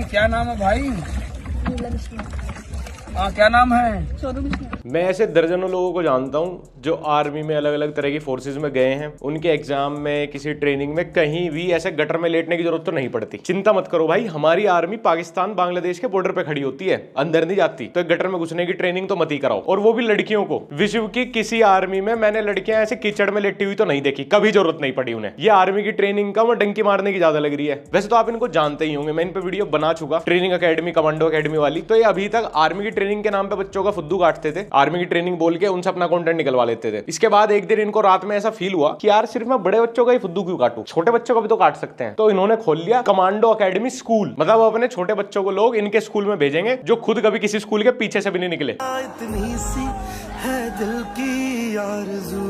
क्या नाम है भाई? हाँ, क्या नाम है? मैं ऐसे दर्जनों लोगों को जानता हूँ जो आर्मी में अलग अलग तरह की फोर्सेज में गए हैं। उनके एग्जाम में, किसी ट्रेनिंग में, कहीं भी ऐसे गटर में लेटने की जरूरत तो नहीं पड़ती। चिंता मत करो भाई, हमारी आर्मी पाकिस्तान बांग्लादेश के बॉर्डर पे खड़ी होती है, अंदर नहीं जाती। तो गटर में घुसने की ट्रेनिंग तो मत ही कराओ, और वो भी लड़कियों को। विश्व की किसी आर्मी में मैंने लड़कियां ऐसे कीचड़ में लेटी हुई तो नहीं देखी, कभी जरूरत नहीं पड़ी उन्हें। ये आर्मी की ट्रेनिंग का वो डंकी मारने की ज्यादा लग रही है। वैसे तो आप इनको जानते ही होंगे, मैं इन पे वीडियो बना चुका, ट्रेनिंग अकेडमी, कमांडो अकेडमी वाली। तो ये अभी तक आर्मी की ट्रेनिंग के नाम पे बच्चों का फुद्दू काटते थे, आर्मी की ट्रेनिंग बोल के उनसे अपना कंटेंट निकलवा लेते थे। इसके बाद एक दिन इनको रात में ऐसा फील हुआ कि यार सिर्फ मैं बड़े बच्चों का ही फुद्दू क्यों काटूं, छोटे बच्चों का भी तो काट सकते हैं। तो इन्होंने खोल लिया कमांडो अकेडमी स्कूल। मतलब वो अपने छोटे बच्चों को लोग इनके स्कूल में भेजेंगे जो खुद कभी किसी स्कूल के पीछे से भी नहीं निकले। इतनी सी है दिल की आरज़ू।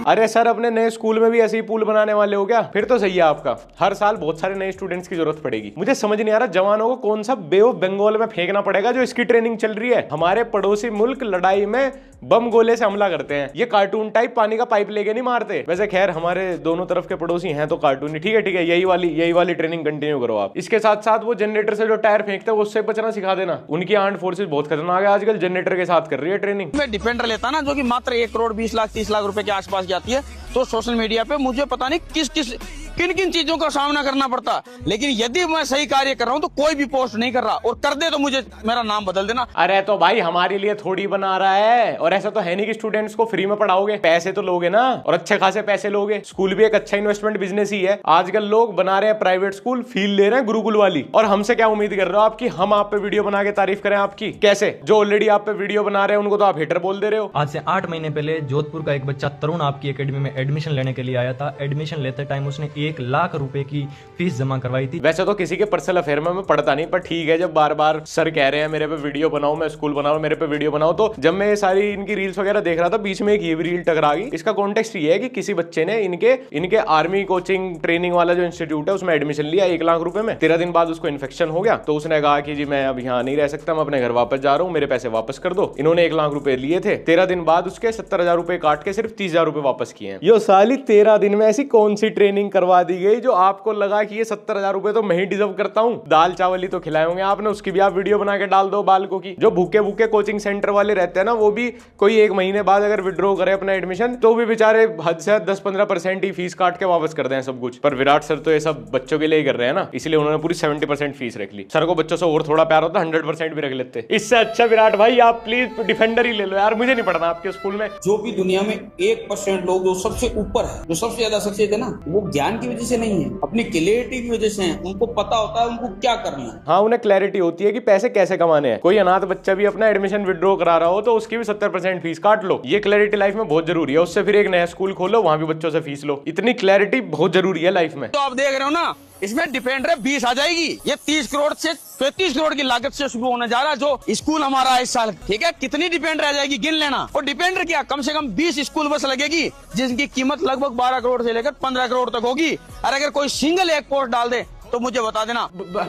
अरे सर, अपने नए स्कूल में भी ऐसे ही पूल बनाने वाले हो क्या? फिर तो सही है आपका। हर साल बहुत सारे नए स्टूडेंट्स की जरूरत पड़ेगी। मुझे समझ नहीं आ रहा जवानों को कौन सा बे ऑफ बंगाल में फेंकना पड़ेगा जो इसकी ट्रेनिंग चल रही है। हमारे पड़ोसी मुल्क लड़ाई में बम गोले से हमला करते हैं, ये कार्टून टाइप पानी का पाइप लेके नहीं मारते। वैसे खैर हमारे दोनों तरफ के पड़ोसी हैं तो कार्टून ही। ठीक है, यही वाली ट्रेनिंग कंटिन्यू करो आप। इसके साथ साथ वो जनरेटर से जो टायर फेंकते हैं उससे बचना सिखा देना। उनकी आर्म्ड फोर्सेस बहुत खतरनाक है आजकल, जनरेटर के साथ कर रही है ट्रेनिंग। मैं डिफेंडर लेता ना, जो कि मात्र 1 करोड़ 20 लाख 30 लाख रुपए के आसपास जाती है, तो सोशल मीडिया पे मुझे पता नहीं किन किन चीजों का सामना करना पड़ता। लेकिन यदि मैं सही कार्य कर रहा हूँ तो कोई भी पोस्ट नहीं कर रहा, और कर दे तो मुझे मेरा नाम बदल देना। अरे तो भाई हमारे लिए थोड़ी बना रहा है, और ऐसा तो है नहीं कि स्टूडेंट्स को फ्री में पढ़ाओगे, पैसे तो लोगे ना, और अच्छे खासे पैसे लोगे। स्कूल भी एक अच्छा इन्वेस्टमेंट बिजनेस ही है। आजकल लोग बना रहे हैं प्राइवेट स्कूल, फील ले रहे हैं गुरुकुल वाली। और हमसे क्या उम्मीद कर रहे हो आपकी? हम आप पे वीडियो बना के तारीफ करें आपकी? कैसे? जो ऑलरेडी आप पे वीडियो बना रहे हैं उनको तो आप हेटर बोल दे रहे हो। आज से 8 महीने पहले जोधपुर का एक बच्चा तरुण आपकी एकेडमी में एडमिशन लेने के लिए आया था। एडमिशन लेते टाइम उसने 1 लाख रुपए की फीस जमा करवाई थी। वैसे तो किसी के पर्सनल अफेयर में मैं पढ़ता नहीं, पर ठीक है, जब बार बार सर कह रहे हैं मेरे पे वीडियो बनाओ, मैं स्कूल बनाओ, मेरे पे वीडियो बनाओ, तो जब मैं ये सारी इनकी रील्स वगैरह देख रहा था, बीच में एक ये भी रील टकरा गई। इसका कॉन्टेक्स्ट ये है कि किसी बच्चे ने इनके आर्मी कोचिंग ट्रेनिंग वाला जो इंस्टीट्यूट है उसमें एडमिशन लिया 1 लाख रुपए में। 13 दिन बाद उसको इन्फेक्शन हो गया, तो उसने कहा कि जी मैं अब यहाँ नहीं रह सकता, मैं अपने घर वापस जा रहा हूँ, मेरे पैसे वापस कर दो। इन्होंने 1 लाख रुपए लिए थे, 13 दिन बाद उसके 70,000 रुपए काट के सिर्फ 30,000 रुपए वापस किए हैं। यो साली 13 दिन में ऐसी कौन सी ट्रेनिंग करवा दी गई जो आपको लगा कि ये 70,000 रुपए तो मैं ही डिजर्व करता हूँ? दाल चावल ही तो खिलाए होंगे आपने, उसकी भी आप वीडियो बना के डाल दो बालकों की। जो भूखे भूखे कोचिंग सेंटर वाले रहते हैं ना, वो भी कोई 1 महीने बाद अगर विड्रॉ करे अपना एडमिशन, तो भी बेचारे हद से 10-15% ही फीस काट के वापस कर दें सब कुछ। पर विराट सर तो ये सब बच्चों के लिए ही कर रहे हैं ना, इसलिए उन्होंने पूरी 70% फीस रख ली। सर को बच्चों से और थोड़ा प्यार होता 100% भी रख लेते। इससे अच्छा विराट भाई आप प्लीज डिफेंडर ही ले लो यार, मुझे नहीं पढ़ना आपके स्कूल में। जो भी दुनिया में 1% लोग जो सबसे ऊपर है, जो सबसे ज्यादा सक्सेस है ना, वो ज्ञान की वजह से नहीं है, अपनी क्लैरिटी की वजह से है। उनको पता होता है उनको क्या करना है। हाँ, उन्हें क्लैरिटी होती है कि पैसे कैसे कमाने हैं। कोई अनाथ बच्चा भी अपना एडमिशन विड्रॉ करा रहा हो तो उसकी भी 70% फीस काट लो। ये क्लैरिटी लाइफ में बहुत जरूरी है। उससे फिर एक नया स्कूल खोलो, वहां भी बच्चों से फीस लो। इतनी क्लैरिटी बहुत जरूरी है लाइफ में। तो आप देख रहे हो ना, इसमें डिफेंडर 20 आ जाएगी। ये 30 करोड़ से 35 करोड़ की लागत से शुरू होने जा रहा है जो स्कूल हमारा इस साल। ठीक है, कितनी डिफेंडर आ जाएगी गिन लेना। और डिफेंडर क्या, कम से कम 20 स्कूल बस लगेगी, जिसकी कीमत लगभग 12 करोड़ से लेकर 15 करोड़ तक होगी। और अगर कोई सिंगल एक पोस्ट डाल दे तो मुझे बता देना।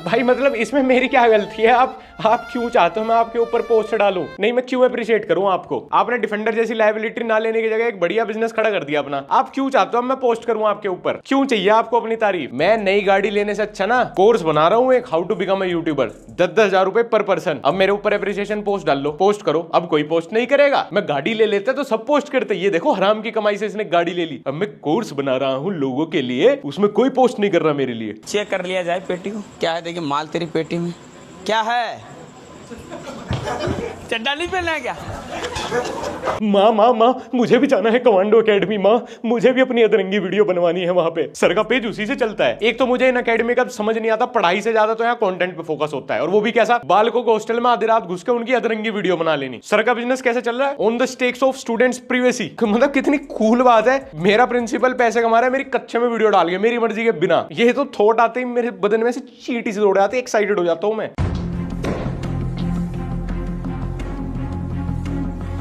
भाई मतलब इसमें मेरी क्या गलती है? आप क्यों चाहते हो मैं आपके ऊपर पोस्ट डालूं? नहीं, मैं क्यों अप्रिशिएट करूं आपको? आपने डिफेंडर जैसी लायबिलिटी ना लेने की जगह एक बढ़िया बिजनेस खड़ा कर दिया अपना। आप क्यों चाहते हो मैं पोस्ट करूं आपके ऊपर? क्यों चाहिए आपको अपनी तारीफ? मैं नई गाड़ी लेने से अच्छा ना कोर्स बना रहा हूं एक, how to become a YouTuber, 10-10 हजार रुपए पर पर्सन। अब मेरे ऊपर अप्रिसिएशन पोस्ट डाल लो, पोस्ट करो। अब कोई पोस्ट नहीं करेगा। मैं गाड़ी ले लेता तो सब पोस्ट करते, ये देखो हराम की कमाई से इसने गाड़ी ले ली। अब मैं कोर्स बना रहा हूं लोगों के लिए, उसमें कोई पोस्ट नहीं कर रहा मेरे लिए। चेक कर लिया जाए पेटी को, क्या है? देखिए माल तेरी पेटी में क्या है? चड्डा नहीं पहना है क्या? माँ मुझे भी जाना है कमांडो एकेडमी। माँ मुझे भी अपनी अदरंगी वीडियो बनवानी है वहां पे। सर का पेज उसी से चलता है। एक तो मुझे इन एकेडमी का समझ नहीं आता, पढ़ाई से ज्यादा तो यहाँ कंटेंट पे फोकस होता है, और वो भी कैसा? बालकों को हॉस्टल में आधी रात घुस के उनकी अदरंगी वीडियो बना लेनी। सर का बिजनेस कैसे चल रहा है? On the stakes of students privacy. मतलब कितनी कूल बात है। मेरा प्रिंसिपल पैसे कमा रहा है मेरी कक्षा में वीडियो डाल के, मेरी मर्जी के बिना। ये तो थॉट आते ही मेरे बदन में से चींटी से दौड़ आती है, एक्साइटेड हो जाता हूँ मैं।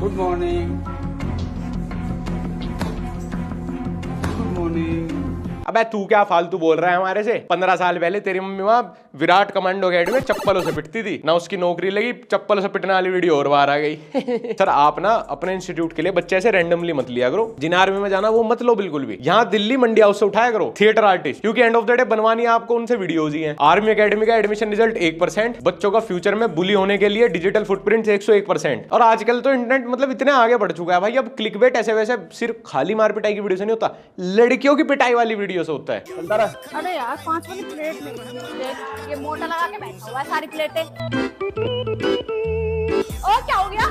Good morning, good morning. अबे तू क्या फालतू बोल रहा है हमारे से? 15 साल पहले तेरी मम्मी वहां विराट कमांडो अकेडमी में चप्पलों से पिटती थी ना, उसकी नौकरी लगी, चप्पलों से पिटने वाली वीडियो और बाहर आ गई। सर आप ना अपने इंस्टीट्यूट के लिए बच्चे ऐसे रैंडमली मत लिया करो। जिन आर्मी में जाना वो मत लो बिल्कुल भी। यहाँ दिल्ली मंडी हाउस से उठाया करो थिएटर आर्टिस्ट, क्योंकि एंड ऑफ द डे बनवानी आपको उनसे वीडियोज ही है। आर्मी अकेडमी का एडमिशन रिजल्ट 1%, बच्चों का फ्यूचर में बुली होने के लिए डिजिटल फुटप्रिंट 101%। और आजकल तो इंटरनेट मतलब इतने आगे बढ़ चुका है भाई, अब क्लिकबेट ऐसे वैसे सिर्फ खाली मार पिटाई की वीडियो से नहीं होता, लड़कियों की पिटाई वाली वीडियो से होता है। अरे यार 5 वाली प्लेट नहीं, ये मोटा लगा के बैठा हुआ है सारी प्लेटें। और क्या हो गया?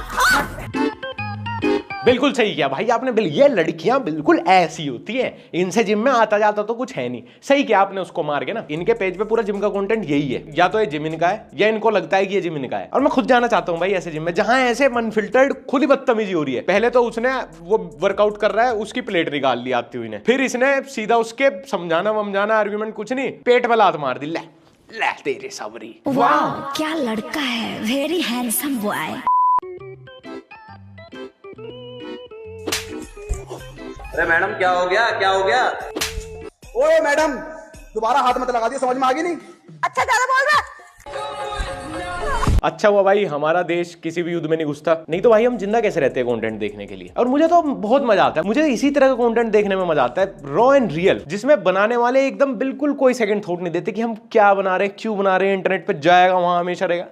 बिल्कुल सही किया भाई आपने। ये लड़कियां बिल्कुल ऐसी होती है, इनसे जिम में आता जाता तो कुछ है नहीं। सही किया आपने उसको मार के ना। इनके पेज पे पूरा जिम का कंटेंट यही है, या तो ये जिम इनका है या इनको लगता है कि ये जिम इनका है। और मैं खुद जाना चाहता हूँ भाई ऐसे जिम में जहां ऐसे अनफिल्टर्ड खुद ही बदतमीजी हो रही है। पहले तो उसने वो वर्कआउट कर रहा है, उसकी प्लेट निकाल ली आती हुई ने, फिर इसने सीधा उसके समझाना वमझाना आर्ग्यूमेंट कुछ नहीं, पेट पे लात मार दी। ले तेरे सबरी। वाह क्या लड़का है, वेरी हैंडसम बॉय। अरे मैडम क्या हो गया, क्या हो गया? ओए मैडम दोबारा हाथ मत लगा दिए, समझ में आ गई नहीं? अच्छा ज्यादा बोल रहा है। अच्छा हुआ भाई हमारा देश किसी भी युद्ध में नहीं घुसता, नहीं तो भाई हम जिंदा कैसे रहते हैं कंटेंट देखने के लिए। और मुझे तो बहुत मजा आता है, मुझे इसी तरह का कंटेंट देखने में मजा आता है, रॉ एंड रियल, जिसमें बनाने वाले एकदम बिल्कुल कोई सेकंड थॉट नहीं देते कि हम क्या बना रहे हैं, क्यों बना रहे हैं, इंटरनेट पे जाएगा वहां हमेशा रहेगा।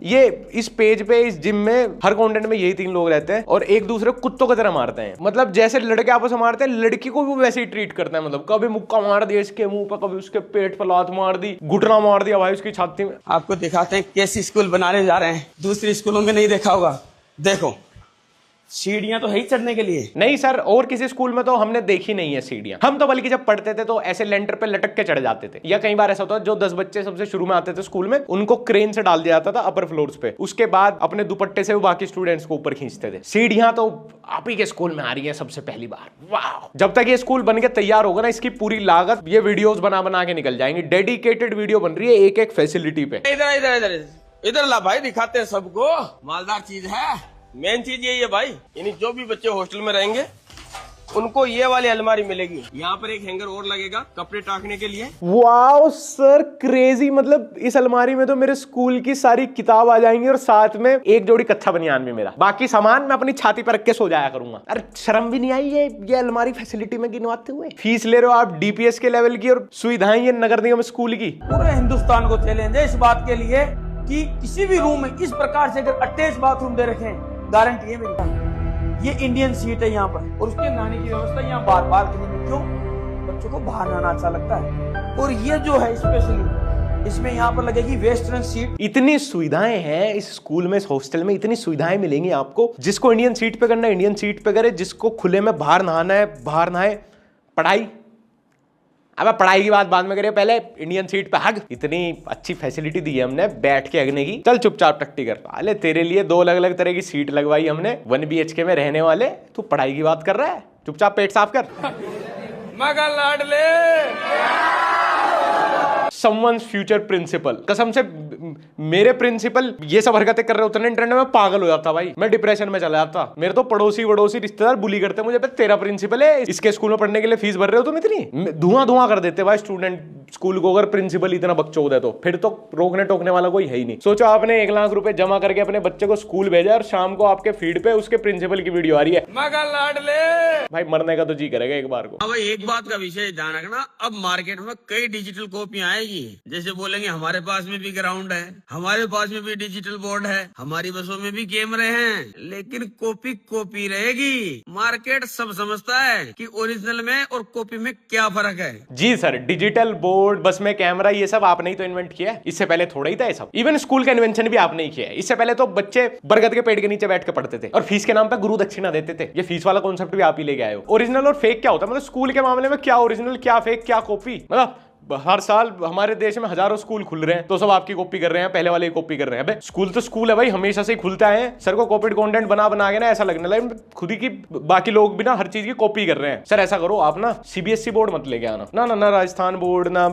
ये इस पेज पे इस जिम में हर कंटेंट में यही 3 लोग रहते हैं और एक दूसरे को कुत्तों की तरह मारते हैं। मतलब जैसे लड़के आपस में मारते हैं, लड़की को भी वैसे ही ट्रीट करते हैं। मतलब कभी मुक्का मार दिया इसके मुंह पर, कभी उसके पेट पर लात मार दी, घुटना मार दिया भाई उसकी छाती में। आपको दिखाते हैं कैसी स्कूल बनाने जा रहे हैं, दूसरी स्कूलों में नहीं देखा होगा। देखो सीढ़ियां तो है ही चढ़ने के लिए। नहीं सर, और किसी स्कूल में तो हमने देखी नहीं है सीढ़ियां। हम तो बल्कि जब पढ़ते थे तो ऐसे लेंटर पे लटक के चढ़ जाते थे, या कई बार ऐसा होता जो 10 बच्चे सबसे शुरू में आते थे स्कूल में, उनको क्रेन से डाल दिया जाता था अपर फ्लोर्स पे, उसके बाद अपने दुपट्टे से वो बाकी स्टूडेंट्स को ऊपर खींचते थे। सीढ़ियां तो आप ही के स्कूल में आ रही है सबसे पहली बार। वाह, जब तक ये स्कूल बन के तैयार होगा ना, इसकी पूरी लागत ये वीडियोस बना बना के निकल जाएंगी। डेडिकेटेड वीडियो बन रही है एक एक फैसिलिटी पे। इधर इधर इधर इधर ला भाई, दिखाते हैं सबको, मालदार चीज है। मेन चीज यही है भाई, यानी जो भी बच्चे हॉस्टल में रहेंगे उनको ये वाली अलमारी मिलेगी। यहाँ पर एक हैंगर और लगेगा कपड़े टांगने के लिए। वाओ सर क्रेजी, मतलब इस अलमारी में तो मेरे स्कूल की सारी किताब आ जाएंगी और साथ में एक जोड़ी कच्चा बनियान भी मेरा। बाकी सामान मैं अपनी छाती पर रख के सो जाया करूंगा। अरे शर्म भी नहीं आई ये अलमारी फैसिलिटी में गिनवाते हुए? फीस ले रहे हो आप डीपीएस के लेवल की और सुविधाएं ये नगर निगम स्कूल की। पूरे हिंदुस्तान को चैलेंज है इस बात के लिए कि किसी भी रूम में इस प्रकार से अगर अटैच बाथरूम दे रखे, गारंटी है मेरी। ये इंडियन सीट है यहाँ पर, और उसके नहाने की व्यवस्था यहाँ बार बार करेंगे। क्यों? बच्चों को बाहर नहाना अच्छा लगता है। और ये जो है स्पेशली इसमें यहाँ पर लगेगी वेस्टर्न सीट। इतनी सुविधाएं हैं इस स्कूल में, इस हॉस्टल में इतनी सुविधाएं मिलेंगी आपको। जिसको इंडियन सीट पे करना है इंडियन सीट पे करे, जिसको खुले में बाहर नहाना है बाहर नहाए। पढ़ाई, अब पढ़ाई की बात बाद में करिए, पहले इंडियन सीट पे हग। इतनी अच्छी फैसिलिटी दी है हमने बैठ के हगने की। चल चुपचाप टट्टी कर। अरे तेरे लिए 2 अलग अलग तरह की सीट लगवाई हमने 1 BHK में रहने वाले, तू पढ़ाई की बात कर रहा है? चुपचाप पेट साफ कर। मगर लाडले समवंस फ्यूचर प्रिंसिपल, कसम से मेरे प्रिंसिपल ये सब हरकतें कर रहे होते ना इंटरनेट में, पागल हो जाता भाई, मैं डिप्रेशन में चला जाता। मेरे तो पड़ोसी वड़ोसी रिश्तेदार बुली करते मुझे, तेरा प्रिंसिपल है, इसके स्कूल में पढ़ने के लिए फीस भर रहे हो तुम इतनी। धुआं धुआं कर देते भाई स्टूडेंट स्कूल को, अगर प्रिंसिपल इतना बकचोद है तो फिर तो रोकने टोकने वाला कोई है ही नहीं। सोचो आपने 1 लाख रुपए जमा करके अपने बच्चे को स्कूल भेजा और शाम को आपके फीड पे उसके प्रिंसिपल की वीडियो आ रही है। मगर लाडले भाई मरने का तो जी करेगा एक बार को। अब एक बात का विषय ध्यान रखना, अब मार्केट में कई डिजिटल कॉपियां आएगी। जैसे बोलेंगे हमारे पास में भी ग्राउंड है, हमारे पास में भी डिजिटल बोर्ड है, हमारी बसों में भी कैमरे हैं, लेकिन कॉपी कॉपी रहेगी। मार्केट सब समझता है कि ओरिजिनल में और कॉपी में क्या फर्क है। जी सर, डिजिटल बोर्ड, बस में कैमरा, ये सब आपने ही तो इन्वेंट किया है, इससे पहले थोड़ा ही था ये सब। इवन स्कूल का इन्वेंशन भी आपने ही किया है। इससे पहले तो बच्चे बरगद के पेड़ के नीचे बैठ के पढ़ते थे और फीस के नाम पे गुरु दक्षिणा देते थे। ये फीस वाला कॉन्सेप्ट भी आप ही लेके आए हो। ओरिजिनल और फेक क्या होता है, मतलब स्कूल के मामले में क्या ओरिजिनल क्या फेक क्या कॉपी, मतलब हर साल हमारे देश में हजारों स्कूल खुल रहे हैं, तो सब आपकी कॉपी कर रहे हैं, पहले वाले की कॉपी कर रहे हैं। भाई स्कूल तो स्कूल है भाई, हमेशा से ही खुलता है। सर को कॉपीड कंटेंट बना के ना ऐसा लगने लगा खुद ही की बाकी लोग भी ना हर चीज की कॉपी कर रहे हैं। सर ऐसा करो आप ना सीबीएसई बोर्ड मत लेके आना, ना राजस्थान बोर्ड ना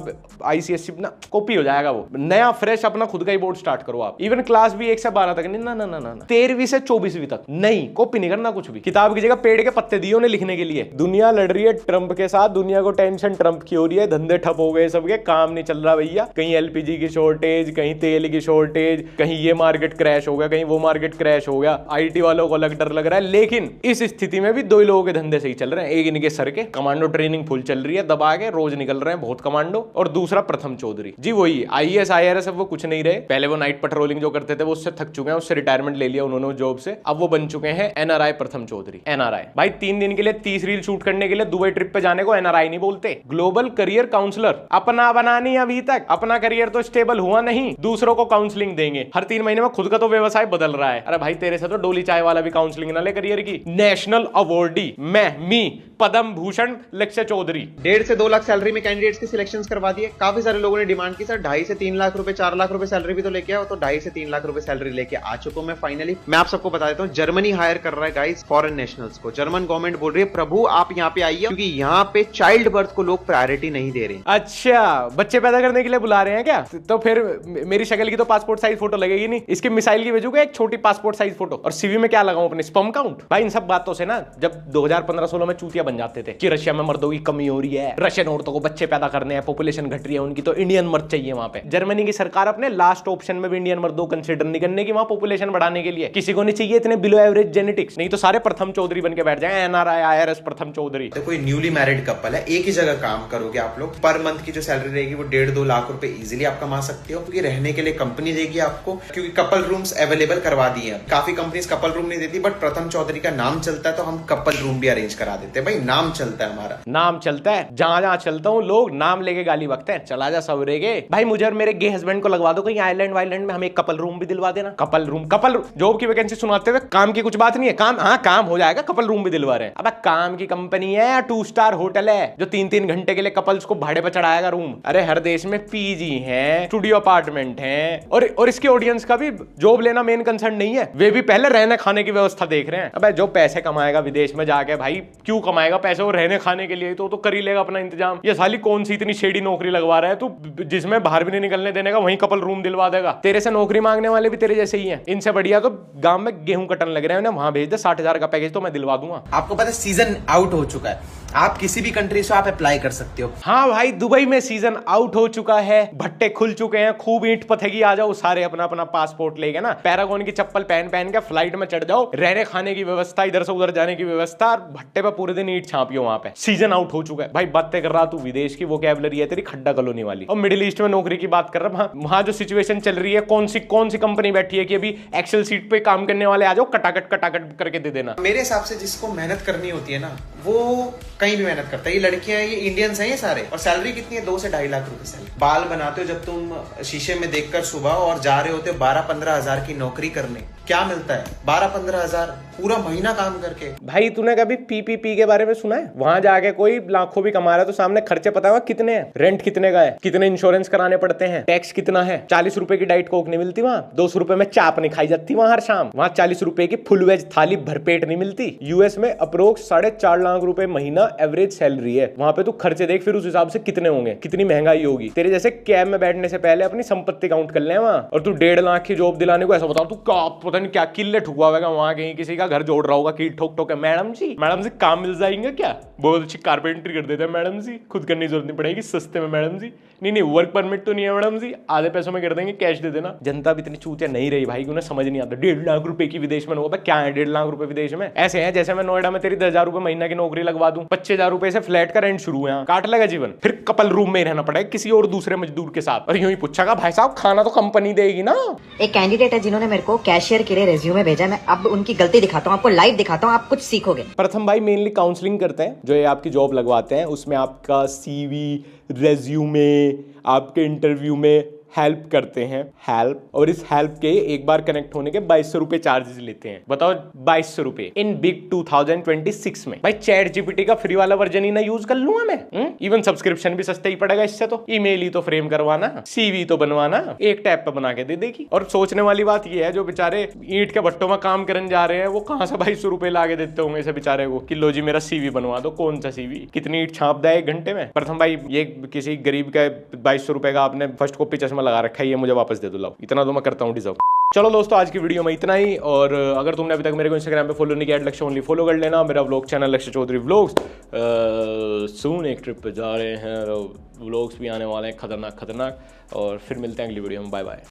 आईसीएसई, ना कॉपी हो जाएगा वो। नया फ्रेश अपना खुद का ही बोर्ड स्टार्ट करो आप। इवन क्लास भी 1 से 12 तक नहीं, ना 13वीं से 24वीं तक नहीं, कॉपी नहीं करना कुछ भी। किताब की जगह पेड़ के पत्ते दिए उन्हें लिखने के लिए। दुनिया लड़ रही है ट्रंप के साथ, दुनिया को टेंशन ट्रंप की हो रही है, धंधे ठप हो गए सबके, काम नहीं चल रहा भैया। कहीं एलपीजी की शॉर्टेज, कहीं तेल की शॉर्टेज, कहीं ये मार्केट क्रैश हो गया, कहीं वो मार्केट क्रैश हो गया। आईटी वालों को अलग डर लग रहा है। लेकिन इस स्थिति में भी 2 लोगों के धंधे सही चल रहे हैं। एक इनके सर के कमांडो ट्रेनिंग फुल चल रही है, दबा के रोज निकल रहे हैं बहुत कमांडो। और दूसरा प्रथम चौधरी जी, वही आईएएस IRS, अब वो कुछ नहीं रहे। पहले वो नाइट पेट्रोलिंग जो करते थे वो उससे थक चुके हैं, उससे रिटायरमेंट ले लिया उन्होंने जॉब से। अब वो बन चुके हैं NRI प्रथम चौधरी। NRI भाई 3 दिन के लिए 30 रील शूट करने के लिए दुबई ट्रिप पे जाने को NRI नहीं बोलते, ग्लोबल करियर काउंसलर। अपना बनानी अभी तक, अपना करियर तो स्टेबल हुआ नहीं, दूसरों को काउंसलिंग देंगे। हर 3 महीने में खुद का तो व्यवसाय बदल रहा है। अरे भाई तेरे से तो डोली चाय वाला भी काउंसलिंग ना ले करियर की। नेशनल अवार्डी मी पद्म भूषण लक्ष्य चौधरी 1.5 से 2 लाख सैलरी में कैंडिडेट्स की सिलेक्शन करवा दिए। काफी सारे लोगों ने डिमांड की सर 2.5 से 3 लाख रुपए, 4 लाख रुपए सैलरी भी तो लेके आओ, तो 2.5 से 3 लाख रुपए सैलरी लेके आ चुका हूं मैं फाइनली। मैं आप सबको बता देता हूं, जर्मनी हायर कर रहा है गाइस फॉरेन नेशनल्स को। जर्मन गवर्नमेंट बोल रही है प्रभु आप यहाँ पे आइए, क्योंकि यहाँ पे चाइल्ड बर्थ को लोग प्रायोरिटी नहीं दे रहे। अच्छा, बच्चे पैदा करने के लिए बुला रहे हैं क्या? तो फिर मेरी शक्ल की तो पासपोर्ट साइज फोटो लगेगी नहीं, इसकी मिसाइल की भेजूंगा एक छोटी पासपोर्ट साइज फोटो। और सीवी में क्या लगाऊं अपने स्पर्म काउंट? भाई इन सब बातों से ना जब 2015-16 में चूतिया बन जाते थे कि रशिया में मर्दों की कमी हो रही है, रशियन औरतों को बच्चे पैदा करने हैं, पॉपुलेशन घट रही है उनकी, तो इंडियन मर्द चाहिए वहां पे। जर्मनी की सरकार अपने लास्ट ऑप्शन में भी इंडियन मर्दों कंसीडर नहीं करने की वहां पॉपुलेशन बढ़ाने के लिए। किसी को नहीं चाहिए इतने बिलो एवरेज जेनेटिक्स, नहीं तो सारे प्रथम चौधरी बन के बैठ जाए, NRI IRS प्रथम चौधरी। तो कोई न्यूली मैरिड कपल है, एक ही जगह काम करोगे आप लोग, पर मंथ की जो सैलरी रहेगी वो 1.5-2 लाख रुपए इजीली आप कमा सकते हो, क्योंकि रहने के लिए कंपनी देगी आपको, क्योंकि कपल रूम्स अवेलेबल करवा दिए हैं। काफी कंपनीज कपल रूम नहीं देती, बट प्रथम चौधरी का नाम चलता है तो हम कपल रूम भी अरेंज करा देते हैं। भाई नाम चलता है, हमारा नाम चलता है। जहां चलता हूं लोग नाम लेके गाली बकते हैं, चला जा सवरे के। भाई मुझे और मेरे गे हस्बैंड को लगवा दो कहीं आइलैंड वाइलैंड में, हमें एक कपल रूम भी दिलवा देना। कपल रूम जॉब की वैकेंसी सुनाते हुए काम की कुछ बात नहीं है, काम हाँ काम हो जाएगा, कपल रूम भी दिलवा रहे हैं। अब काम की कंपनी है या 2 स्टार होटल है जो 3-3 घंटे के लिए कपल्स को भाड़े पर चढ़ाएगा रूम? अरे हर देश में पीजी है, स्टूडियो अपार्टमेंट है, और इसके ऑडियंस का भी जॉब लेना मेन कंसर्न नहीं है, वे भी पहले रहने खाने की व्यवस्था देख रहे हैं। अब जो पैसे कमाएगा विदेश में जाके, भाई क्यों कमाएगा पैसे? वो रहने खाने के लिए तो कर ही लेगा अपना इंतजाम। ये साली कौन सी इतनी शेडी नौकरी लगवा रहा है तू, जिसमें बाहर भी नहीं निकलने देने का, वहीं कपल रूम दिलवा देगा। तेरे से नौकरी मांगने वाले भी तेरे जैसे ही हैं। इनसे बढ़िया तो गांव में गेहूं कटन लग रहे हैं, वहां भेज दे 60,000 का पैकेज तो मैं दिलवा दूंगा। आपको पता है सीजन आउट हो चुका है, आप किसी भी कंट्री से आप अप्लाई कर सकते हो। हाँ भाई दुबई में सीजन आउट हो चुका है, भट्टे खुल चुके हैं, खूब ईंट पथेगी आ जाओ सारे अपना अपना पासपोर्ट लेके ना, पैरागॉन की चप्पल पहन के फ्लाइट में चढ़ जाओ, रहने खाने की व्यवस्था, इधर से उधर जाने की व्यवस्था, भट्टे पे पूरे दिन ईंट छापियो वहां पे। सीजन आउट हो चुका है भाई। बातें कर रहा तू विदेश की, वोकैबुलरी है तेरी खड्डा कॉलोनी वाली। और मिडिल ईस्ट में नौकरी की बात कर रहा हूं, वहां जो सिचुएशन चल रही है, कौन सी कंपनी बैठी है कि अभी एक्सेल सीट पे काम करने वाले आ जाओ, कटाकट करके दे देना। मेरे हिसाब से जिसको मेहनत करनी होती है ना, वो कहीं भी मेहनत करता है। ये लड़कियां हैं, ये इंडियंस हैं ये सारे। और सैलरी कितनी है? 2 से 2.5 लाख रुपए सैलरी। बाल बनाते हो जब तुम शीशे में देखकर सुबह, और जा रहे होते हो 12-15 हजार की नौकरी करने, क्या मिलता है? 12-15 हजार पूरा महीना काम करके। भाई तूने कभी PPP के बारे में सुना है? वहां जाके कोई लाखों भी कमा रहा है तो सामने खर्चे पता है कितने हैं? रेंट कितने का है, कितने इंश्योरेंस कराने पड़ते हैं, टैक्स कितना है। 40 रुपए की डाइट कोक नहीं मिलती वहां, 200 रुपए में चाप नहीं खाई जाती वहां हर शाम। वहां 40 रुपए की फुल वेज थाली भरपेट नहीं मिलती। यूएस में अप्रोक्स 4.5 लाख रुपए महीना एवरेज सैलरी है। वहां पे तू खर्चे देख फिर उस हिसाब से कितने होंगे, कितनी महंगाई होगी। तेरे जैसे कैब में बैठने से पहले अपनी संपत्ति काउंट कर ले वहां। और तू 1.5 लाख की जॉब दिलाने को ऐसा बताओ तू पता नहीं क्या किले ठुकवा होगा वहां, कहीं किसी का घर जोड़ रहा होगा कीट ठोक ठोक। मैडम जी काम मिल जाएंगे क्या? बहुत अच्छी कारपेंटरी कर देते हैं मैडम जी, खुद करने की जरूरत नहीं पड़ेगी, सस्ते में मैडम जी। नहीं वर्क परमिट तो नहीं है मैडम जी, आधे पैसों में कर देंगे, कैश दे देना। जनता भी इतनी चूतिया नहीं रही भाई, उन्हें समझ नहीं आता। 1.5 लाख रुपए की विदेश में होगा, क्या है 1.5 लाख रुपए विदेश में? ऐसे है जैसे मैं नोएडा में तेरी 10,000 रुपए महीना की नौकरी लगवा दूं, 25,000 रुपए से फ्लैट का रेंट शुरू है, काट लेगा जीवन। फिर कपल रूम में रहना पड़ेगा किसी और दूसरे मजदूर के साथ। और यूं ही पूछा भाई साहब खाना तो कंपनी देगी ना। एक कैंडिडेट है जिन्होंने मेरे को कैशियर के लिए रेज्यूमे भेजा, मैं अब उनकी गलती दिखाता हूँ, आपको लाइव दिखाता हूँ, आप कुछ सीखोगे। प्रथम भाई मेनली काउंसलिंग करते हैं, जो ये आपकी जॉब लगवाते हैं, उसमें आपका CV, रेज्यूमे, आपके इंटरव्यू में हेल्प करते हैं, हेल्प, और इस हेल्प के एक बार कनेक्ट होने के 2200 रुपए चार्जेस लेते हैं। बताओ 2200 रुपए इन बिग 2026 में। भाई चैट जीपीटी का फ्री वाला वर्जन ही ना यूज कर लूंगा मैं। इवन सब्सक्रिप्शन भी सस्ता ही पड़ेगा इससे। तो ईमेल ही तो फ्रेम करवाना, सीवी तो बनवाना, एक टैप पे बना के दे देगी। और सोचने वाली बात ये है, जो बेचारे ईंट के भट्टों में काम करने जा रहे हैं वो कहां से 2200 रुपए लाके देते होंगे इसे बेचारे को कि लो जी मेरा सीवी बनवा दो। कौन सा सीवी, कितनी ईंट छाप दे 1 घंटे में। प्रथम भाई ये किसी गरीब का 2200 रुपए का आपने फर्स्ट कॉपी चश्मा लगा रखा है, ये मुझे वापस दे दो, लाओ। इतना तो मैं करता हूँ डिजर्व। चलो दोस्तों, आज की वीडियो में इतना ही। और अगर तुमने अभी तक मेरे को इंस्टाग्राम पे फॉलो नहीं किया, लक्ष्य ओनली फॉलो कर लेना। मेरा व्लॉग चैनल लक्ष्य चौधरी व्लॉग्स। सून एक ट्रिप पे जा रहे हैं, व्लॉग्स भी आने वाले हैं खतरनाक। और फिर मिलते हैं अगली वीडियो में। Bye bye.